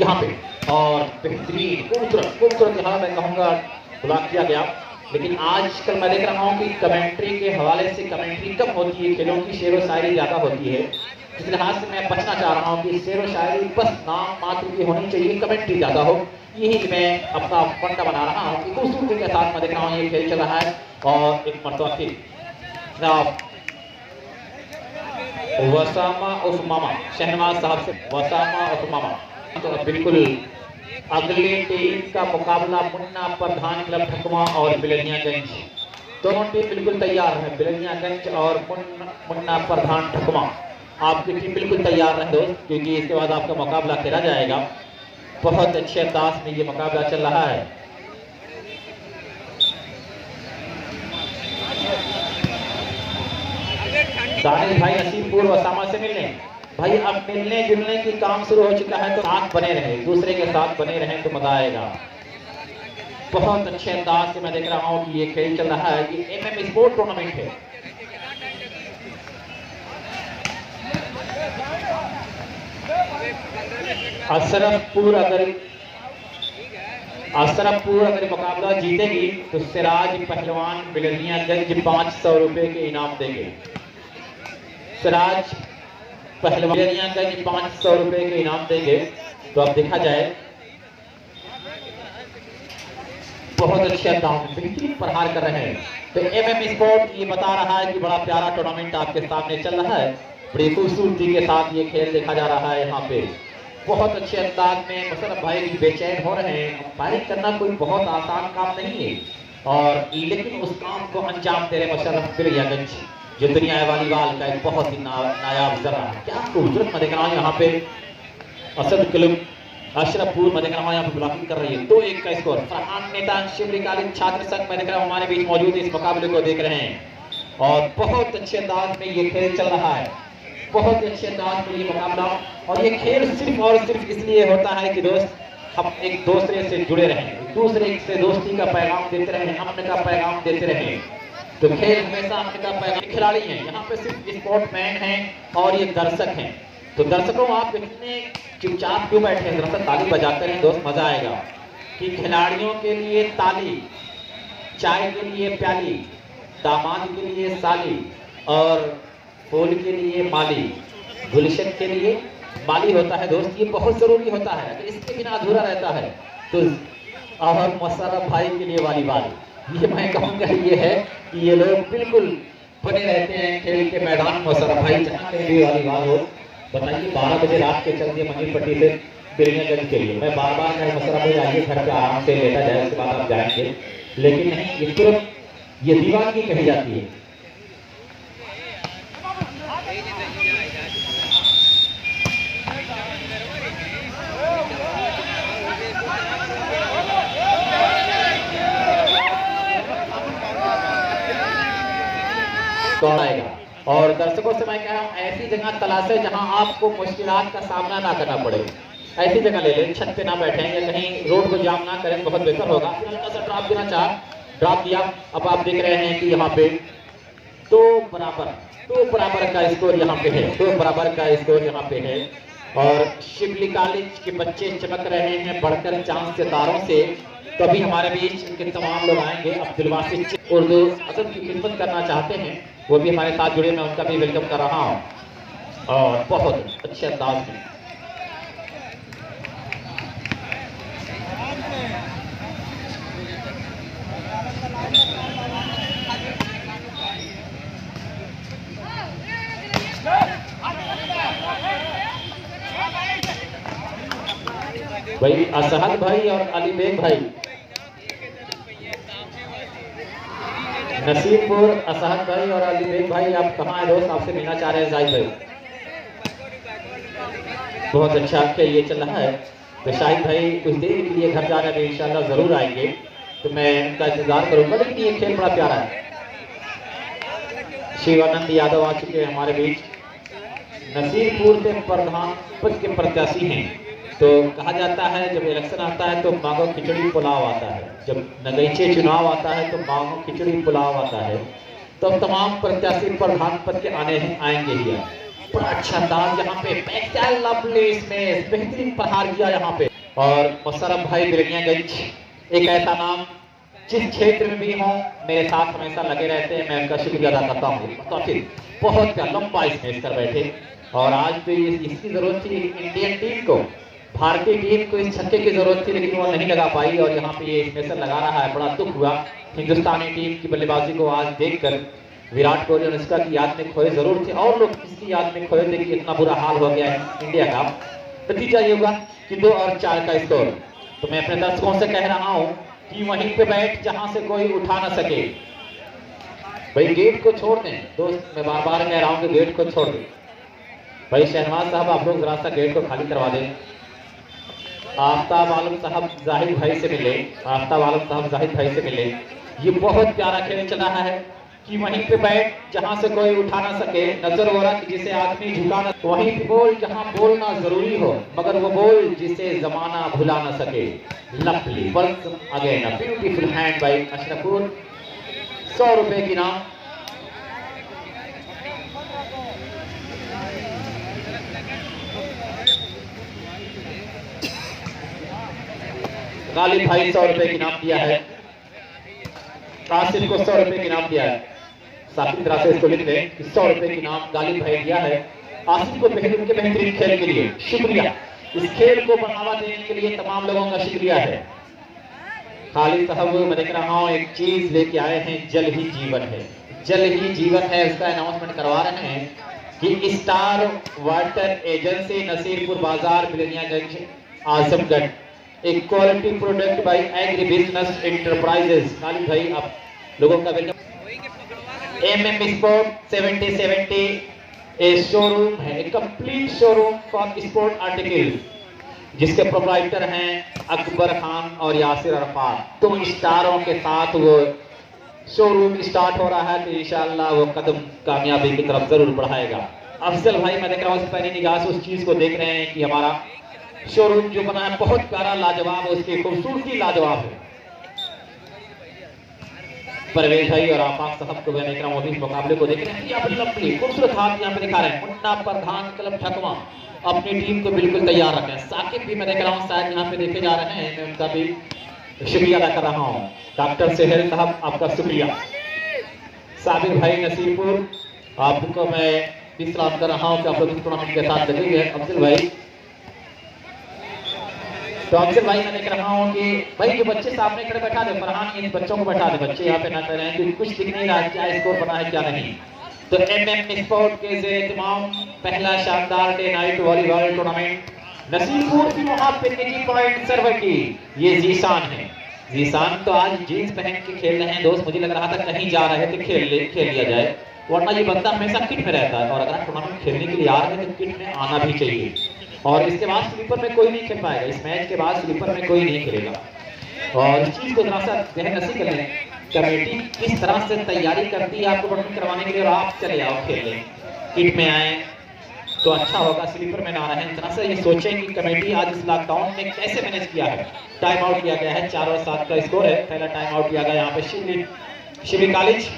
यहाँ पे, और बेहतरीन खूबसूरत यहाँ मैं कहूँगा ब्लॉक किया गया। लेकिन आजकल मैं देख रहा हूँ कि कमेंट्री के हवाले से कमेंट्री कम होती है, खेलों की शेर व शायरी ज़्यादा होती है। इस लिहाज से मैं बचना चाह रहा हूँ कि शेर व शायरी बस नाम मात्र की होनी चाहिए, कमेंट्री ज़्यादा हो। यही मैं अपना फंडा बना रहा हूँ कि खूबसूरती के साथ मैं देख रहा हूँ ये खेल चल रहा है। और एक मरतबा फिर वसामा उस्मामा शहनवाज साहब से वसामा उस्मामा, तो बिल्कुल अगले टीम का मुकाबला मुन्ना प्रधान क्लब ठकुआ और बिलनियागंज, दोनों टीम बिल्कुल तैयार है। बिलनियागंज और मुन्ना प्रधान ठकुआ, आपकी टीम बिल्कुल तैयार रहे दोस्त, क्योंकि इसके बाद आपका मुकाबला खेला जाएगा। बहुत अच्छे अंदाज में ये मुकाबला चल रहा है। दानिश भाई नसीबपुर वसामा से मिलने, भाई अब मिलने जुलने की काम शुरू हो चुका है, तो साथ बने रहे, दूसरे के साथ बने रहे तो मजा आएगा। बहुत अच्छे अंदाज से मैं देख रहा हूँ कि ये खेल चल रहा है, ये MM स्पोर्ट टूर्नामेंट है। अशरफपुर अगर मुकाबला जीतेगी तो सिराज पहलवान बिलनियागंज 500 रुपए के इनाम देंगे। सिराज पहलवान बिलनियागंज 500 रुपए के इनाम देंगे। तो अब देखा जाए, बहुत अच्छे अंदाज बेहतरीन प्रहार कर रहे हैं। तो MM स्पोर्ट ये बता रहा है कि बड़ा प्यारा टूर्नामेंट आपके सामने चल रहा है, बड़ी खूबसूरती के साथ ये खेल देखा जा रहा है। यहाँ पे बहुत अच्छे अंदाज में मुशर्रफ भाई भी बेचैन हो रहे हैं। अंपायरिंग करना कोई बहुत आसान काम नहीं है, और लेकिन उस काम को अंजाम दे रहे मुशर्रफ बिलनियागंज, जो दुनिया वालीबाल का एक बहुत ही नायाब जरा है। क्या खूबसूरत मैं देख रहा हूँ यहाँ पे असद क्लब अशरफपुर मैं देख रहा हूँ यहाँ पे ब्लॉकिंग कर रही है। 2-1 का स्कोर। फरहान नेता शिवलिकालीन छात्र संघ मैं देख रहा हूँ हमारे बीच मौजूद इस मुकाबले को देख रहे हैं, और बहुत अच्छे अंदाज में ये खेल चल रहा है, बहुत अच्छे अंदाज में ये मुकाबला। और ये खेल सिर्फ और सिर्फ इसलिए होता है कि दोस्त हम एक दूसरे से जुड़े रहें, एक दूसरे से दोस्ती का पैगाम देते रहें, अमन का पैगाम देते रहें। तो खेल हमेशा अमन का पैगाम। खिलाड़ी हैं यहाँ पे, सिर्फ स्पोर्ट्समैन हैं और ये दर्शक हैं। तो दर्शकों आप इतने चुपचाप क्यों बैठे हैं? दरअसल ताली बजाते रहें दोस्त, मजा आएगा। कि खिलाड़ियों के लिए ताली, चाय के लिए प्याली, दामाद के लिए साली, और फूल के लिए माली, गुलशन के लिए माली होता है दोस्त। ये बहुत जरूरी होता है, अगर इसके बिना अधूरा रहता है तो। और मुशर्रफ भाई के लिए वालीबाल, ये मैं कहूँगा ये है कि ये लोग बिल्कुल बने रहते हैं खेल के मैदान में। मुशर्रफ भाई जहाँ कहीं भी वालीबाल हो, बताइए 12 बजे रात के चल दिए मंजीरपट्टी से बिलनियागंज के लिए। मैं बार बार कहीं मुशर्रफ भाई आइए घर पे आराम से लेटा जाए, उसके बाद आप जाएंगे, लेकिन नहीं, ये तुरंत ये दीवानगी कही जाती है। आएगा। और दर्शकों से मैं कह रहा हूँ ऐसी जगह तलाशे जहां आपको मुश्किलात का सामना ना करना पड़े, ऐसी जगह ले लें, छत पे ना बैठें या कहीं रोड को जाम ना करें, बहुत बेहतर होगा। हल्का सा ड्रॉप देना ड्रॉप दिया। अब आप देख रहे हैं कि यहाँ पे 2 बराबर का स्कोर यहाँ पे है, 2 बराबर का स्कोर यहाँ पे है। और शिवली कॉलेज के बच्चे चमक रहे हैं बढ़कर चांद सितारों से। तो अभी हमारे बीच इनके तमाम लोग आएंगे। अब्दुल वासिफ उर्दू अदब की खिदमत करना चाहते हैं, वो भी हमारे साथ जुड़े, मैं उनका भी वेलकम कर रहा हूँ। और बहुत अच्छे अंदाज में भाई असहद भाई और अली बेग भाई, नसीबपुर असहद भाई और अली बेग भाई, आप कहाँ हैं दोस्त? आपसे मिलना चाह रहे हैं जाहिद भाई। बहुत अच्छा खेल ये चल रहा है। तो शाहिद भाई कुछ देर के लिए घर जा रहे हैं, इंशाल्लाह जरूर आएंगे, तो मैं उनका इंतजार करूंगा। लेकिन ये खेल बड़ा प्यारा है। शिवानंद यादव आ चुके हैं हमारे बीच, नसीबपुर से प्रधान पद के प्रत्याशी हैं। तो कहा जाता है जब इलेक्शन आता है तो मांगो खिचड़ी पुलाव आता है, जब नगीचे चुनाव आता है तो मांगो खिचड़ी पुलाव आता है। तो तमाम प्रत्याशी प्रधान पद के आएंगे ही। बड़ा अच्छा अंदाज यहाँ पे, लवली स्मैश, बेहतरीन प्रहार किया यहाँ पे। और मुशर्रफ भाई बिरनियागंज, एक ऐसा नाम जिस क्षेत्र में भी हो मेरे साथ हमेशा लगे रहते हैं, मैं उनका शुक्रिया अदा करता हूँ। तो फिर बहुत लंबा स्मैश कर बैठे और आज तो इसकी जरूरत थी इंडियन टीम को, भारतीय टीम को इस छक्के की जरूरत थी, लेकिन वो नहीं लगा पाई और यहाँ पे ये स्मैशर लगा रहा है। बड़ा दुख हुआ हिंदुस्तानी टीम की बल्लेबाजी को आज देखकर। विराट कोहली और अनुष्का की याद में खोए जरूर थे और लोग किसकी याद में खोए थे कि इतना बुरा हाल हो गया है इंडिया का। नतीजा ये होगा कि 2 और 4 का स्कोर। तो मैं अपने दर्शकों से कह रहा हूँ कि वहीं पे बैठ जहां से कोई उठा ना सके, भाई गेट को छोड़ दें। दोस्त मैं बार बार कह रहा हूँ कि गेट को छोड़ दें। भाई शहनवाज साहब आप लोग जरा सा गेट को खाली करवा दें। आफ्ताब आलम साहब जाहिद भाई से मिले, आफ्ताब आलम साहब जाहिद भाई से मिले। ये बहुत प्यारा खेल चल रहा है कि वहीं पे बैठ जहां से कोई उठा ना सके, नजर हो रहा कि जिसे आदमी झुका ना, वहीं पे बोल जहां बोलना जरूरी हो, मगर वो बोल जिसे जमाना भुला ना सके। Lovely work again, a beautiful hand by Ashraful. 100 रुपए की नाम। गालिब भाई 100 रुपए की नाम दिया है, कासिम को 100 रुपए की नाम दिया है। साकिब तरह से इसको लिख लें कि 100 रुपए की नाम गालिब भाई दिया है आसिफ को उनके बेहतरीन खेल के लिए। शुक्रिया, इस खेल को बढ़ावा देने के लिए तमाम लोगों का शुक्रिया है। खालिद साहब मैं देख रहा हूँ एक चीज लेके आए हैं, जल ही जीवन है, जल ही जीवन है, उसका अनाउंसमेंट करवा रहे हैं कि स्टार वाटर एजेंसी नसीरपुर बाजार बिरनियागंज आजमगढ़, एक quality product by agri business enterprises. Khalid भाई आप लोगों का welcome. MM sport 7070 a showroom है, एक complete showroom for sport articles, जिसके प्रोप्राइटर हैं अकबर खान और यासिर अरफात। तो स्टारों के साथ वो शोरूम स्टार्ट हो रहा है, तो इंशाअल्लाह वो कदम कामयाबी की तरफ जरूर बढ़ाएगा। अफजल भाई मैं देख रहा हूँ पहली निगाह से उस चीज को देख रहे हैं कि हमारा शोरूम जो बना है बहुत प्यारा लाजवाब, उसकी खूबसूरती लाजवाब है। परवेज भाई और आफाक साहब को मैं देख रहा हूँ इस मुकाबले को देख रहे हैं। यहाँ लंबी खूबसूरत हाथ यहाँ पे दिखा रहे हैं मुन्ना प्रधान क्लब ठकवा, अपनी टीम को बिल्कुल तैयार रखें। साकिब भी मैं देख रहा हूँ शायद यहाँ पे देखे जा रहे हैं, मैं उनका भी शुक्रिया अदा कर रहा हूँ। डॉक्टर सेहल साहब आपका शुक्रिया। साबिर भाई नसीरपुर आपको मैं विश्राम कर रहा हूँ कि आप लोग इस टूर्नामेंट के साथ लगेंगे। अफजल भाई, तो अफजल भाई मैं देख रहा हूँ कि भाई जो बच्चे सामने खड़े बैठा दे, फरहान इन बच्चों को बैठा दे, बच्चे यहाँ पे ना कर रहे हैं क्योंकि कुछ दिख नहीं रहा क्या स्कोर बना है क्या नहीं। तो MM स्पोर्ट के ज़रिए तमाम पहला शानदार day night volleyball tournament Nasirpur की वहां पे निजी पॉइंट सर्वर की ये जीशान है। जीशान तो आज जीन्स पहन के खेल रहे हैं दोस्त, मुझे लग रहा था कहीं जा रहे थे खेल लिया जाए, वरना ये बंदा हमेशा किट में रहता है और अगर टूर्नामेंट खेलने के लिए आ रहे हैं तो किट में आना भी चाहिए। और इसके बाद स्लीपर में कोई नहीं खेल पाएगा, इस मैच के बाद स्लीपर में कोई नहीं खेलेगा। और इस चीज को जरा सा ध्यान नसीब कर लें, कमेटी किस तरह से तैयारी करती है आपको टूर्नामेंट करवाने के लिए, और आप चले आओ खेल लें, किट में आए तो अच्छा होगा, स्लीपर में ना रहें। तरह से ये सोचें कि कमेटी आज इस लॉकडाउन में कैसे मैनेज किया है। टाइम आउट किया गया है, 4 और 7 का स्कोर है, पहला टाइम आउट किया गया यहाँ पे शिवली कॉलेज।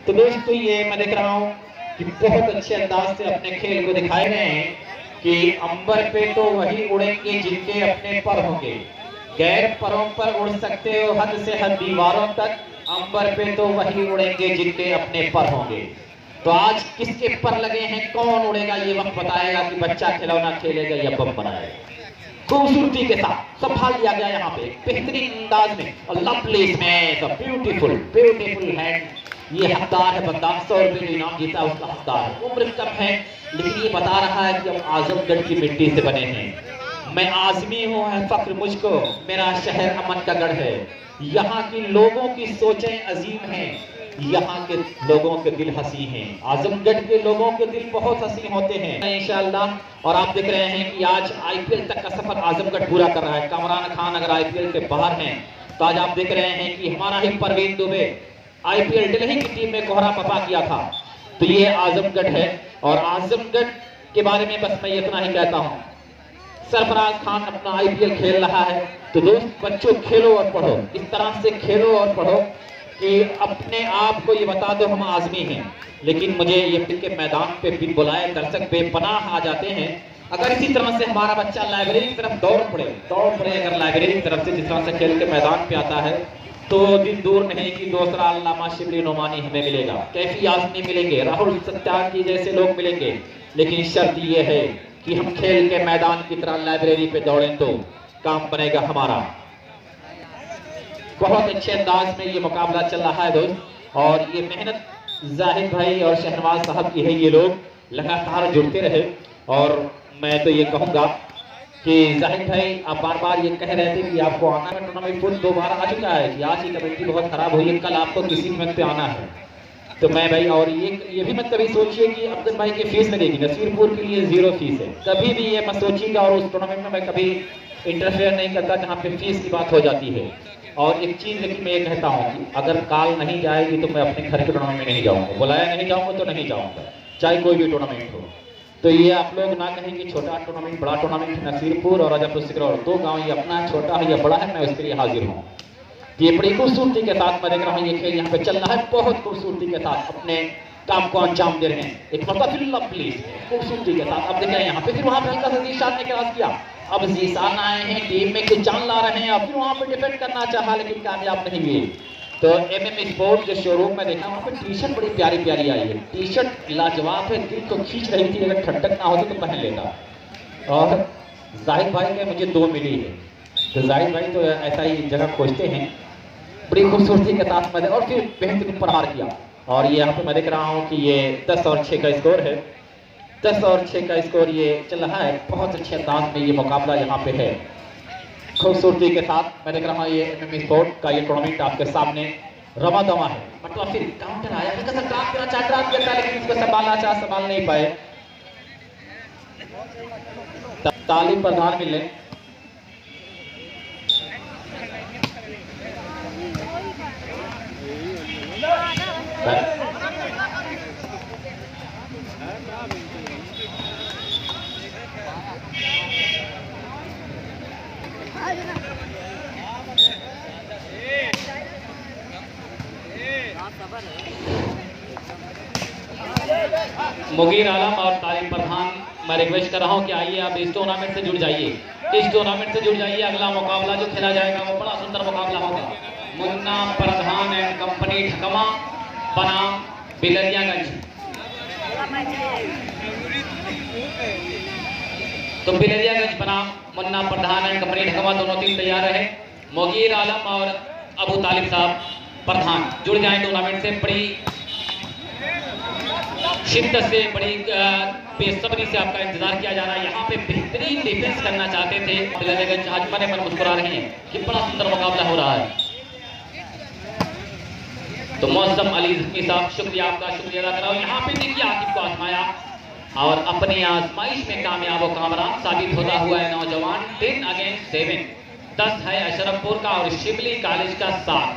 तो दोस्तों ये मैं देख रहा हूँ कि बहुत अच्छे अंदाज से अपने खेल को दिखाए गए हैं कि अंबर पे तो वही उड़ेंगे जिनके अपने पर होंगे, गैर परों पर उड़ सकते हो हद से हद दीवारों तक, अंबर पे तो वही उड़ेंगे जिनके अपने पर होंगे। तो आज किसके पर लगे हैं, कौन उड़ेगा, ये वक्त बताएगा कि बच्चा खिलौना खेलेगा या बम बनाएगा। खूबसूरती के साथ संभाल लिया गया यहाँ पे बेहतरीन अंदाज में, और लवली स्मैश, ब्यूटीफुल हैंड। ये हकदार है बंदा, 100 रुपए इनाम जीता उसका हकदार। उम्र कम है लेकिन ये बता रहा है कि हम आजमगढ़ की मिट्टी से बने हैं, मैं आजमी हूँ, है फख्र मुझको, मेरा शहर अमन का गढ़ है, यहाँ की लोगों की सोचें अजीम हैं, यहाँ के लोगों के दिल हंसी हैं। आजमगढ़ के लोगों के दिल बहुत हंसी होते हैं इंशाअल्लाह। और आप देख रहे हैं कि आज IPL तक का सफर आजमगढ़ पूरा कर रहा है। कामरान खान अगर IPL से बाहर हैं तो आज आप देख रहे हैं कि हमारा ही परवीन दुबे IPL दिल्ली की टीम में कोहरा पपा किया था, तो ये आजमगढ़ है। और आजमगढ़ के बारे में बस मैं इतना ही कहता हूँ, सरफराज खान अपना IPL खेल रहा है। तो दोस्त बच्चों खेलो और पढ़ो, इस तरह से खेलो और पढ़ो कि अपने आप को ये बता दो हम आज़मी हैं, लेकिन मुझे ये खेल के मैदान पे भी बुलाए दर्शक बेपनाह आ जाते हैं। अगर इसी तरह से हमारा बच्चा लाइब्रेरी की तरफ दौड़ पड़े अगर लाइब्रेरी की तरफ से जिस तरह से खेल के मैदान पे आता है, तो दिन दूर नहीं कि दूसरा अल्लामा शिबली नोमानी हमें मिलेगा, कैफी आज़मी मिलेंगे, राहुल सत्यार्थी जैसे लोग मिलेंगे। लेकिन शर्त ये है कि हम खेल के मैदान की तरह लाइब्रेरी पे दौड़ें तो काम बनेगा हमारा। बहुत अच्छे अंदाज में ये मुकाबला चल रहा है दोस्त, और ये मेहनत जाहिद भाई और शहनवाज साहब की है। ये लोग लगातार जुड़ते रहे, और मैं तो ये कहूँगा कि जाहिद भाई आप बार बार ये कह रहे थे कि आपको आना है टूर्नामेंट, खुद 2 बार आ चुका है कि आज की कमेटी बहुत खराब हुई है, कल आपको किसी कीमत पे आना है। तो मैं भाई, और ये भी मत कभी सोचिए कि अब्दुल भाई की फीस लगेगी, नसीरपुर के लिए 0 फीस है, कभी भी ये मत सोचिएगा। और उस टूर्नामेंट में मैं कभी इंटरफेयर नहीं करता जहाँ पे फीस की बात हो जाती है। और एक चीज़ लेकिन मैं ये कहता हूँ कि अगर काल नहीं जाएगी तो मैं अपने घर के टूर्नामेंट में नहीं जाऊँगा, बुलाया नहीं जाऊँगा तो नहीं जाऊँगा, चाहे कोई भी टूर्नामेंट हो। तो ये आप लोग ना कहें कि छोटा टूर्नामेंट बड़ा टूर्नामेंट, नसीरपुर और रजबपुर सिकरौल 2 गाँव, ये अपना छोटा है या बड़ा है, मैं उसके लिए हाजिर हूँ। ये बड़ी खूबसूरती के साथ मैं देख रहा हूँ ये खेल यहाँ पे चल रहा है, बहुत खूबसूरती के साथ अपने काम को अंजाम दे रहे हैं। एक मरतबा फिर प्लीज खूबसूरती के साथ अब देख रहे हैं यहाँ पे, फिर वहाँ पे हल्का सा जीशान ने क्रॉस किया, अब जीशान आए हैं टीम में कुछ जान ला रहे हैं, अब फिर वहाँ पे डिफेंड करना चाहा लेकिन कामयाब नहीं हुए। तो एमएम स्पोर्ट जो शोरूम में देखा वहाँ पे टी शर्ट बड़ी प्यारी प्यारी आई है, टी शर्ट लाजवाब है, दिल को खींच रही थी, अगर ठंडक ना होती तो पहन लेता। और जाहिद भाई के मुझे 2 मिली है, तो जाहिद भाई तो ऐसा ही जगह खोजते हैं, बड़ी खूबसूरती के साथ मैंने और फिर बेहतरीन प्रहार किया। और ये यहाँ पे मैं देख रहा हूँ कि ये 10 और 6 का स्कोर है, 10 और 6 का स्कोर ये चल रहा है। बहुत अच्छे अंदाज में ये मुकाबला यहाँ पे है, खूबसूरती के साथ मैं देख रहा हूँ ये एमएम स्पोर्ट का ये टूर्नामेंट आपके सामने रमा दमा है। मतलब फिर काउंटर आया, लेकिन इसको संभाल नहीं पाए, तालीम प्रधान मिले। मुगीर आलम और तालिम प्रधान, मैं रिक्वेस्ट कर रहा हूं कि आइए आप इस टूर्नामेंट से जुड़ जाइए, इस टूर्नामेंट से जुड़ जाइए। अगला मुकाबला जो खेला जाएगा वो बड़ा सुंदर मुकाबला होगा। मुन्ना प्रधान एंड कंपनी ठकमा बनाम बिलरियागंज। तो बिलरियागंज बनाम मुन्ना प्रधान एंड कंपनी ठकमा दोनों टीम तैयार रहे। मुगीर आलम और अबू तालिब साहब प्रधान जुड़ जाए टूर्नामेंट से। बड़ी शिद्दत से, बड़ी बेसब्री से आपका इंतजार किया जा रहा है। यहाँ पे बेहतरीन डिफेंस करना चाहते थे बिलरियागंज, आज मने मन मुस्कुरा रहे हैं कि बड़ा सुंदर मुकाबला हो रहा है। तो मौसम अली जख्मी साहब, शुक्रिया, आपका शुक्रिया अदा कर रहा हूँ। यहाँ पे देखिए आकिब को आजमाया और अपनी आजमाइश में कामयाब व कामरान साबित होता हुआ है नौजवान। 10 अगेंस्ट 7, 10 है अशरफपुर का और शिबली कॉलेज का 7।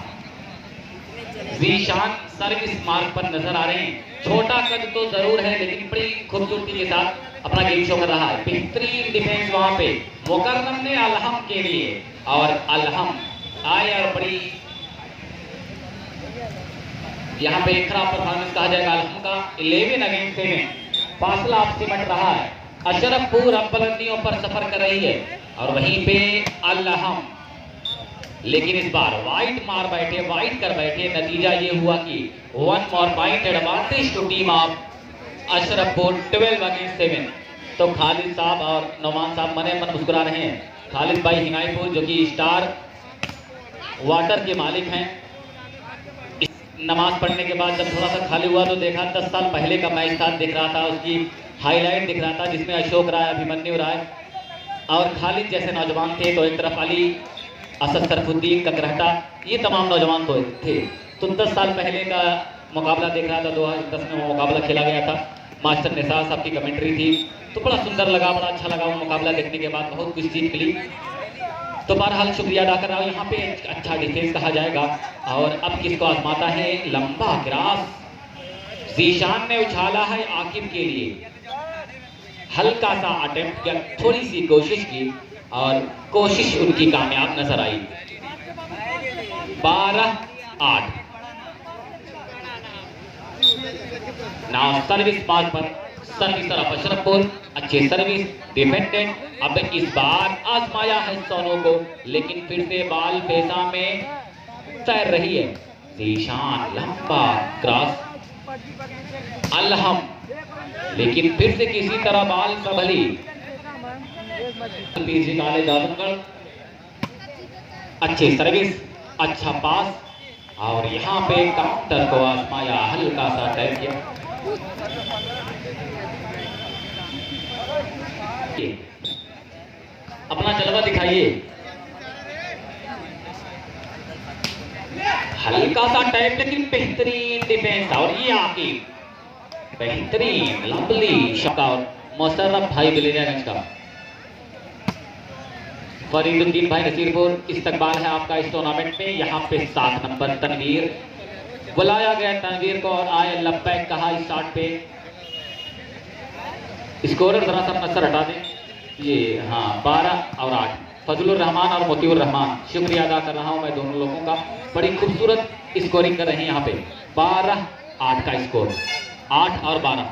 जीशान सर्विस मार्ग पर नजर आ रहे हैं, छोटा कद तो जरूर है लेकिन बड़ी खूबसूरती के साथ अपना गेम शो कर रहा है। बेहतरीन डिफेंस वहां पे मुकर्रम ने अलहम के लिए, और अलहम आए और बड़ी यहाँ पे एक खराब परफॉर्मेंस कहा जाएगा अलहम का। 11 अगेंस्ट 7 फासला अब सिमट रहा है। अशरफपुर अब बुलंदियों पर सफर कर रही है और वहीं पे अलहम, लेकिन इस बार वाइट मार बैठे, वाइट कर बैठे। नतीजा ये हुआ कि 1 more point advantage to team of Ashrafpur 12 against 7। तो खालिद साहब और नौमान साहब मने मन मुस्कुरा रहे हैं। खालिद भाई हिंगाईपुर जो कि स्टार वाटर के मालिक हैं, नमाज पढ़ने के बाद जब थोड़ा सा खाली हुआ तो देखा 10 साल पहले का मैच था, दिख रहा था, उसकी हाईलाइट दिख रहा था जिसमें अशोक राय, अभिमन्यु राय और खालिद जैसे नौजवान थे। तो एक तरफ अली, असद सरफुद्दीन, ककरहटा, ये तमाम नौजवान तो थे। तो 10 साल पहले का मुकाबला देख रहा था, 2010 में वो मुकाबला खेला गया था। मास्टर निसार साहब की कमेंट्री थी, तो बड़ा सुंदर लगा, बड़ा अच्छा लगा वो मुकाबला देखने के बाद, बहुत कुछ सीख मिली। तो बहरहाल शुक्रिया अदा कर रहा हूँ। यहाँ पे अच्छा डिफेंस कहा जाएगा और अब किसको आजमाता है, लंबा क्रॉस जीशान ने उछाला है आकिब के लिए, हल्का सा अटेम्प्ट किया, थोड़ी सी कोशिश की और कोशिश उनकी कामयाब नजर आई। 12-8 नाउ सर्विस पास पर सर्विस और अशरफपुर, अच्छी सर्विस डिफेंडेड। अब इस बार आजमाया है सोनू को, लेकिन फिर से बाल फेसा में तैर रही है। जीशान लंबा क्रॉस अलहम, लेकिन फिर से किसी तरह बाल संभली। पीछे काले दादनगढ़, अच्छी सर्विस, अच्छा पास, और यहाँ पे काउंटर को आजमाया, हल्का सा टैप किया। अपना जलवा दिखाइए। हल्का सा टैप, लेकिन बेहतरीन डिफेंस, और ये आके बेहतरीन लंबली शॉट। और मुशर्रफ भाई बिलियरगंज का फरीदुद्दीन भाई नसीरपुर इस्तकबाल है आपका इस टूर्नामेंट में। यहाँ पे 7 नंबर तनवीर बुलाया गया, तनवीर को और आए लब्बैक कहा इस शॉट पे। स्कोरर जरा सा अपना सर हटा दें। ये हाँ 12 और 8 फजलुर रहमान और मोतीउर रहमान, शुक्रिया अदा कर रहा हूँ मैं दोनों लोगों का। बड़ी खूबसूरत स्कोरिंग कर रहे हैं यहाँ पे। 12-8 का स्कोर, 8 और 12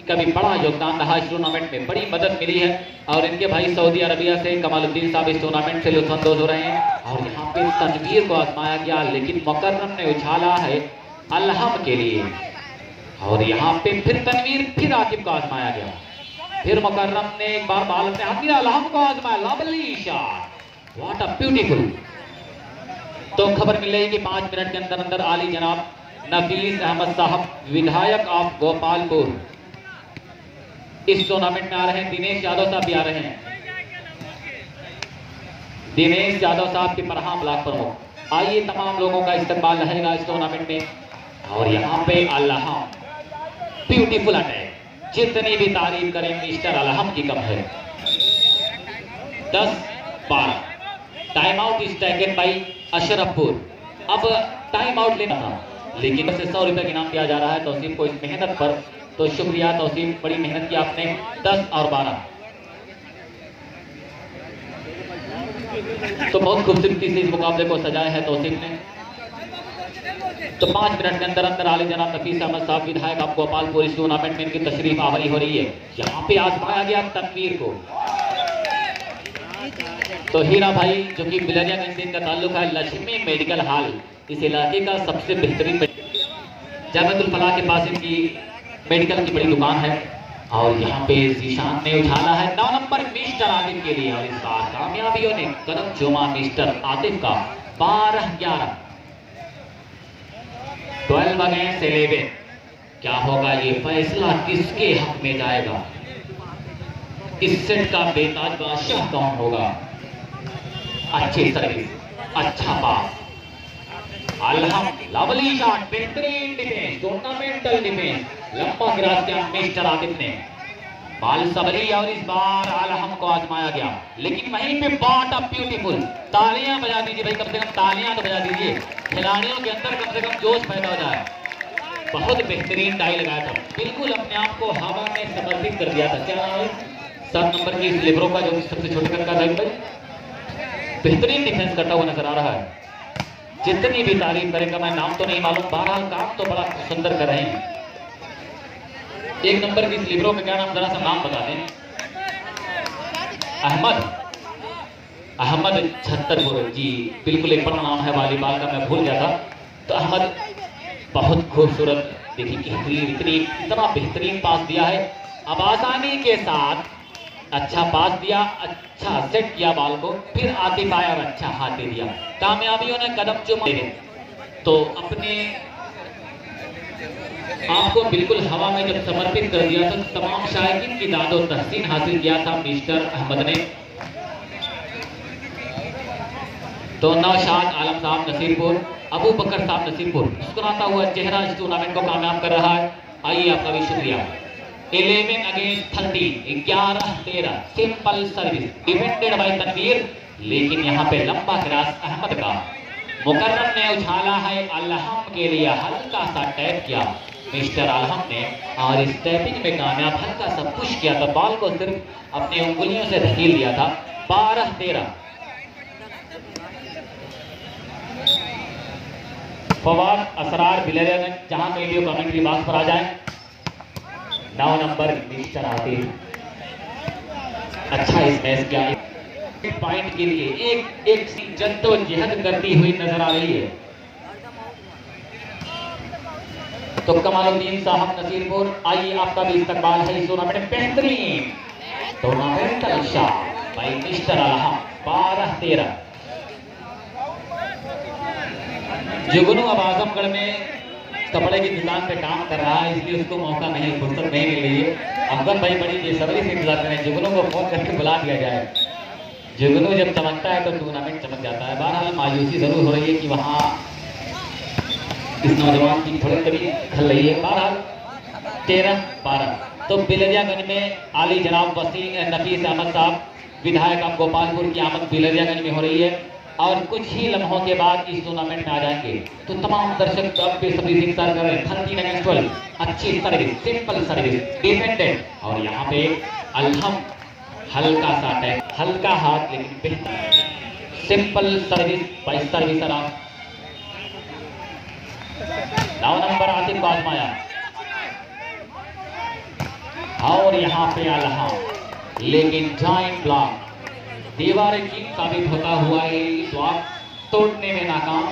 का भी बड़ा योगदान रहा इस टूर्नामेंट में, बड़ी मदद मिली है। और इनके भाई सऊदी अरबिया से कमालुद्दीन साहब इस टूर्नामेंट से लुत्फानंदोज हो रहे हैं। और यहाँ पे तनवीर को आजमाया गया, लेकिन मुकर्रम ने उछाला है अलहम के लिए। और यहाँ पे फिर तनवीर, फिर आकिब को आजमाया गया, फिर मुकर्रम ने एक बार बाल अपने हाथ दिया, अलहम को आजमाया, lovely shot, what a beautiful. तो खबर मिल रही कि 5 मिनट के अंदर अंदर आली जनाब नफीस अहमद साहब, विधायक ऑफ गोपालपुर, इस टूर्नामेंट में आ रहे हैं। दिनेश यादव साहब भी आ रहे हैं, दिनेश यादव साहब के परहाम ब्लॉक प्रमुख। आइए, तमाम लोगों का इस्तकबाल रहेगा इस टूर्नामेंट में। और यहाँ पे अलहम, ब्यूटीफुल अटैक, जितनी भी तारीफ करें मिस्टर अलहम की कम है। 10-12 time out is taken by Ashrafpur. अब टाइम आउट लेना था, लेकिन उसे 100 रुपए का इनाम दिया जा रहा है तौसीफ को इस मेहनत पर। तो शुक्रिया तौसीफ, बड़ी मेहनत की आपने। 10 और 12 तो बहुत खूबसूरती से इस मुकाबले को सजाया है तौसीफ ने। तो 5 मिनट के अंदर अंदर आले जनाब नफीस अहमद साहब, विधायक आप गोपालपुर, इस टूर्नामेंट में इनकी तशरीफ आवरी हो रही है। यहाँ पे आजमाया गया तनवीर को। तो हीरा भाई जो कि बिलरियागंज से इनका ताल्लुक है, लक्ष्मी मेडिकल हॉल इस इलाके का सबसे बेहतरीन जामिअतुल फलाह के पास इनकी मेडिकल की बड़ी दुकान है। और यहाँ पे जीशान ने उछाला है 9 नंबर मिस्टर आतिफ के लिए। और इस बार कामयाबियों ने कदम चूमा मिस्टर आतिफ का। 12-11 12 अगेंस्ट 11। क्या होगा ये फैसला, किसके हक में जाएगा? इस सेट का बेताज बादशाह कौन होगा? अच्छी सर्विस, अच्छा पास, अलहम, लवली शॉट, बेहतरीन डिफेंस, टूर्नामेंटल डिफेंस, लंबा क्रॉस किया मिस्टर आतिफ ने, बाल सबरी। और इस बार अलहम को आजमाया गया, लेकिन वहीं पे व्हाट अ ब्यूटीफुल। तालियां बजा दीजिए भाई, कम से कम तालियां तो बजा दीजिए, खिलाड़ियों के अंदर कम से कम जोश पैदा हो जाए। बहुत बेहतरीन डाई लगाया था, बिल्कुल अपने आप को हवा में समर्पित कर दिया था। क्या नाम है 7 नंबर की लिब्रो का, जो सबसे छोटे कद का भाई, बेहतरीन डिफेंस करता हुआ नजर आ रहा है। जितनी भी तारीफ करेगा, मैं नाम तो नहीं मालूम, बहरहाल काम तो बड़ा सुंदर कर रहे हैं। 1 नंबर की लिब्रो का क्या नाम, जरा सा नाम बता दें। अहमद छत्तरपुर जी, बिल्कुल एक बड़ा नाम है वॉलीबॉल का, मैं भूल गया था। तो अहमद बहुत खूबसूरत, देखिए इतना बेहतरीन पास दिया है। अब आसानी के साथ अच्छा पास दिया, अच्छा सेट किया बॉल को, फिर आतिफ आया और अच्छा हाथ दे दिया। कामयाबियों ने कदम चूमा, तो अपने आपको बिल्कुल हवा में जब समर्पित कर दिया तो तमाम शायकीन की दाद और तहसीन हासिल किया था मिस्टर अहमद ने। तो नौशाद आलम साहब नसीरपुर, अबू बकर साहब नसीरपुर, मुस्कुराता हुआ चेहरा इस टूर्नामेंट को कामयाब कर रहा है। आइए, आपका भी शुक्रिया। 11 against 13, 11-13 simple service defended by Tanveer, लेकिन यहाँ पे लंबा क्रॉस अहमद का, मुकर्रम ने उछाला है अलहम के लिए, हल्का सा टैप किया मिस्टर अलहम ने, और इस टैपिंग में कामयाब, हल्का सा पुश किया था, बॉल को सिर्फ अपनी उंगलियों से धकेल दिया था। 12-13 फवाद असरार बिलरियागंज, जहां पे वीडियो कमेंट्री बॉक्स पर आ जाए। 9 नंबर मिस्टर आतिफ, अच्छा इस मैच किया, पॉइंट के लिए एक जद्दोजहद करती हुई नजर आ रही है। तो कमालुद्दीन साहब नसीरपुर, आइए आपका भी इस्तकबाल है इस टूर्नामेंट में। बेहतरीन टूर्नामेंट का नक्शा भाई मिस्टर आलम 12-13। जुगनू अब आजमगढ़ में कपड़े की दुकान पे काम कर रहा है, इसलिए उसको मौका नहीं, फुर्सत नहीं मिल रही है। अफजल भाई बड़ी बेसब्री से इंतजार कर रहे हैं, जुगनू को फोन करके बुला दिया जाए। जुगनू जब चमकता है तो टूर्नामेंट चमक जाता है। बहरहाल मायूसी जरूर हो रही है कि वहाँ इस नौजवान की थोड़ी कभी खल रही है। बहरहाल 13-12। तो बिलरियागंज में आली जनाब वसी नफीस अहमद साहब विधायक अब गोपालपुर की आमद बिलरियागंज में हो रही है और कुछ ही लम्हों के बाद इस टूर्नामेंट में आ जाएंगे। तो तमाम दर्शक अब बेसब्री से इंतजार कर रहे हैं। 13-12, अच्छी सर्विस, सिंपल सर्विस, डिफेंडेड, और यहाँ पे अलहम हल्का सा अटैक, हल्का हाथ लेकिन बेहतर सिंपल सर्विस बाई सर्विस आराम। 9 नंबर आतिफ को आजमाया और यहाँ पे अलहम, लेकिन जॉइंट ब्लॉक दीवार की साबित होता हुआ है, ब्लॉक तोड़ने में नाकाम।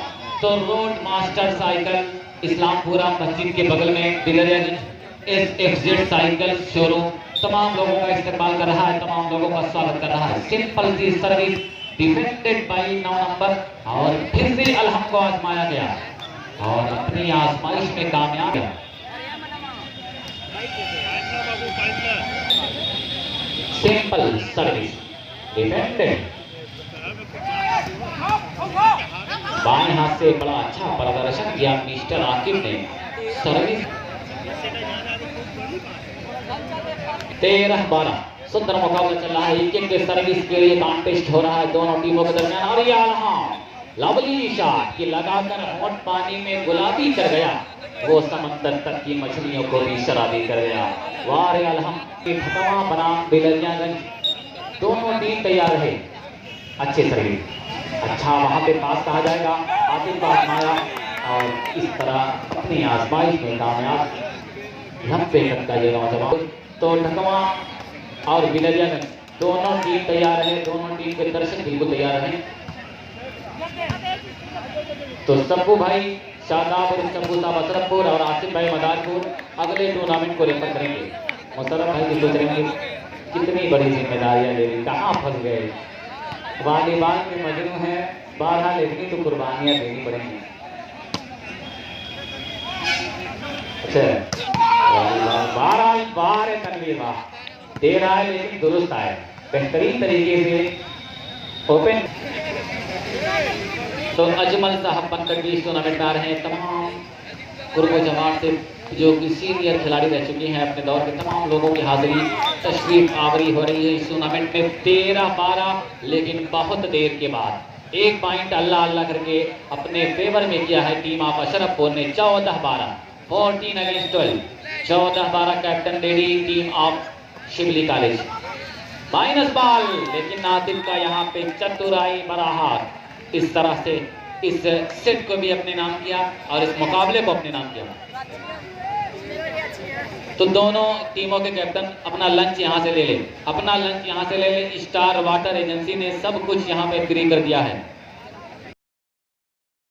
तो रोड मास्टर साइकिल इस्लामपुरा मस्जिद के बगल में बिलरियागंज SFZ साइकिल शोरूम तमाम लोगों का इस्तेमाल कर रहा है, तमाम लोगों का स्वागत कर रहा है। Simple C service defended by 9 number, और फिर से अलहम को आजमाया गया और अपनी आजमाइश में कामयाब है। सिंपल सर्विस डिफेंडेड, बाएं हाथ से बड़ा अच्छा प्रदर्शन किया मिस्टर आकिब ने। सर्विस 13-12, सुंदर मुकाबला चल रहा है। एक के सर्विस के लिए कॉन्टेस्ट हो रहा है दोनों टीमों के दरमियान। और ये अलहम लवली शॉट की लगाकर होट पानी में गुलाबी कर गया, वो समंदर तक की मछलियों को भी शराबी कर गया। वाह अलहम की खतमा बनाम बिलरियागंज, दोनों टीम तैयार है। अच्छे सर्विस, अच्छा वहां पे पास कहा जाएगा, आतिफ को आजमाया और इस तरह अपनी आजमाइश में कामयाब। लंबे कद का ये नौजवान। तो ढकवा और बिलरियागंज दोनों टीम तैयार है, दोनों टीम के दर्शक बिल्कुल तैयार हैं। तो सब्बू भाई शादाब और सब्बू साहब असरफपुर और आसिफ भाई मदारपुर अगले टूर्नामेंट को रेफर करेंगे। मुशर्रफ भाई की सोच रहे हैं कितनी बड़ी जिम्मेदारियां ले ली, कहाँ फंस गए। वालीबाल में मजनू है, बारह लेकिन तो कुर्बानियां देनी पड़ेंगी। अच्छा वालीबाल बार तनवीर वाह दे रहा है लेकिन दुरुस्त आए, बेहतरीन तरीके से ओपन। तो अजमल साहब बनकर भी इस टूर्नामेंट में आ रहे हैं। तमाम कुर्बो जमात से जो कि सीनियर खिलाड़ी रह चुके हैं, अपने दौर के तमाम लोगों की हाजिरी तशरीफ आवरी हो रही है इस टूर्नामेंट में। 13-12, लेकिन बहुत देर के बाद एक पॉइंट अल्लाह अल्लाह करके अपने फेवर में किया है टीम ऑफ अशरफपुर ने। 14-12, 14-12, 14-12 captain lady team of Shivli college. Minus ball, लेकिन आतिफ का यहाँ पे चतुराई बराहात इस तरह से इस सेट को भी अपने नाम किया और इस मुकाबले को अपने नाम किया। तो दोनों टीमों के कैप्टन अपना लंच यहाँ से ले ले, अपना लंच यहाँ से ले ले। स्टार वाटर एजेंसी ने सब कुछ यहाँ पे फ्री कर दिया है।